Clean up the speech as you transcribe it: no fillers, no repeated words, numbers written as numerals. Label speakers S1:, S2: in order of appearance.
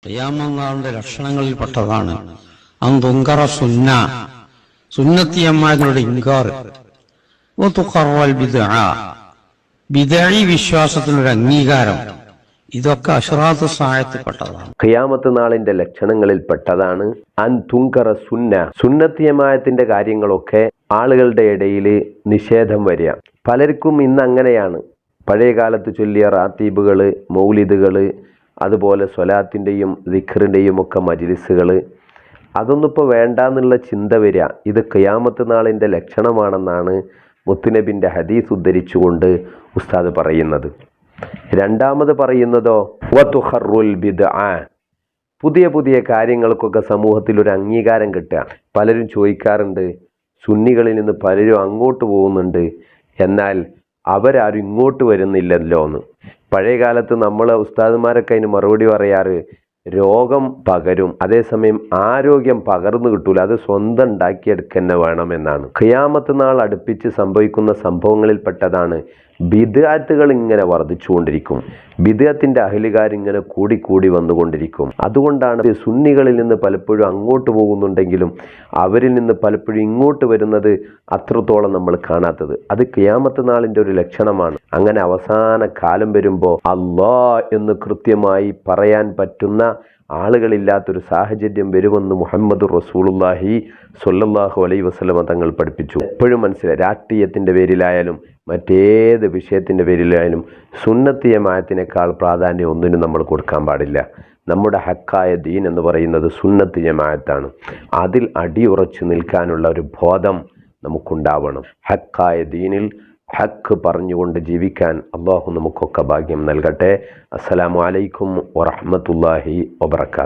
S1: ഖിയാമത്ത് നാളിന്റെ ലക്ഷണങ്ങളിൽപ്പെട്ടതാണ് അന്തുങ്കറ സുന്ന, സുന്നത്തിയമ്മാരുടെ ഇൻകാർ, ബിദഈ വിശ്വാസത്തിനൊരു അംഗീകാരം. ഇതൊക്കെ അശ്റാത്ത് സായത്തിൽപ്പെട്ടതാണ്.
S2: ഖിയാമത്ത് നാളിന്റെ ലക്ഷണങ്ങളിൽ പെട്ടതാണ് അൻ തുങ്കറ സുന്ന, സുന്നത്തിയമായത്തിന്റെ കാര്യങ്ങളൊക്കെ ആളുകളുടെ ഇടയിൽ നിഷേധം വരിക. പലർക്കും ഇന്ന് അങ്ങനെയാണ്. പഴയ കാലത്ത് ചൊല്ലിയ റാത്തീബുകള്, മൗലിദുകള്, അതുപോലെ സ്വലാത്തിൻ്റെയും ദിക്റിൻ്റെയും ഒക്കെ മജ്ലിസുകൾ, അതൊന്നും ഇപ്പോൾ വേണ്ടാന്നുള്ള ചിന്ത വരിക. ഇത് ഖിയാമത്ത് നാളിൻ്റെ ലക്ഷണമാണെന്നാണ് മുത്തുനബിൻ്റെ ഹദീസ് ഉദ്ധരിച്ചുകൊണ്ട് ഉസ്താദ് പറയുന്നത്. രണ്ടാമത് പറയുന്നതോ വതുഖറുൽ ബിദ്അ, പുതിയ പുതിയ കാര്യങ്ങൾക്കൊക്കെ സമൂഹത്തിൽ ഒരു അംഗീകാരം കിട്ടുക. പലരും ചോദിക്കാറുണ്ട്, സുന്നികളിൽ നിന്ന് പലരും അങ്ങോട്ട് പോകുന്നുണ്ട്, എന്നാൽ അവരാരും ഇങ്ങോട്ട് വരുന്നില്ലല്ലോ എന്ന്. പഴയ കാലത്ത് നമ്മൾ ഉസ്താദുമാരൊക്കെ അതിന് മറുപടി പറയാറ്, രോഗം പകരും, അതേസമയം ആരോഗ്യം പകർന്നു കിട്ടൂല, അത് സ്വന്തം ഉണ്ടാക്കിയെടുക്കന്നെ വേണമെന്നാണ്. ഖിയാമത്ത് നാൾ അടുപ്പിച്ച് സംഭവിക്കുന്ന സംഭവങ്ങളിൽ പെട്ടതാണ് ബിദ്അത്തുകൾ ഇങ്ങനെ വർദ്ധിച്ചുകൊണ്ടിരിക്കും. ബിദ്അത്തിന്റെ അഹ്ലുകാരിങ്ങനെ കൂടിക്കൂടി വന്നുകൊണ്ടിരിക്കും. അതുകൊണ്ടാണ് സുന്നികളിൽ നിന്ന് പലപ്പോഴും അങ്ങോട്ട് പോകുന്നുണ്ടെങ്കിലും അവരിൽ നിന്ന് പലപ്പോഴും ഇങ്ങോട്ട് വരുന്നത് അത്രത്തോളം നമ്മൾ കാണാത്തത്. അത് ഖിയാമത്ത് നാളിൻ്റെ ഒരു ലക്ഷണമാണ്. അങ്ങനെ അവസാന കാലം വരുമ്പോൾ അല്ലാഹ് എന്ന് കൃത്യമായി പറയാൻ പറ്റുന്ന ആളുകളില്ലാത്തൊരു സാഹചര്യം വരുമെന്ന് മുഹമ്മദ് റസൂലുള്ളാഹി സ്വല്ലല്ലാഹു അലൈഹി വസല്ലമ തങ്ങൾ പഠിപ്പിച്ചു. എപ്പോഴും മനസ്സിലായി, രാഷ്ട്രീയത്തിൻ്റെ പേരിലായാലും മറ്റേത് വിഷയത്തിൻ്റെ പേരിലായാലും സുന്നത്തി ജമാഅത്തിനേക്കാൾ പ്രാധാന്യം ഒന്നിനും നമ്മൾ കൊടുക്കാൻ പാടില്ല. നമ്മുടെ ഹക്കായ ദീൻ എന്ന് പറയുന്നത് സുന്നത്തി ജമാഅത്താണ്. അതിൽ അടിയുറച്ചു നിൽക്കാനുള്ള ഒരു ബോധം നമുക്കുണ്ടാവണം. ഹക്കായ ദീനിൽ ഹക്ക് പറഞ്ഞുകൊണ്ട് ജീവിക്കാൻ അല്ലാഹു നമുക്കൊക്കെ ഭാഗ്യം നൽകട്ടെ. അസ്സലാമു അലൈക്കും വറഹ്മത്തുള്ളാഹി വബറകാതുഹു.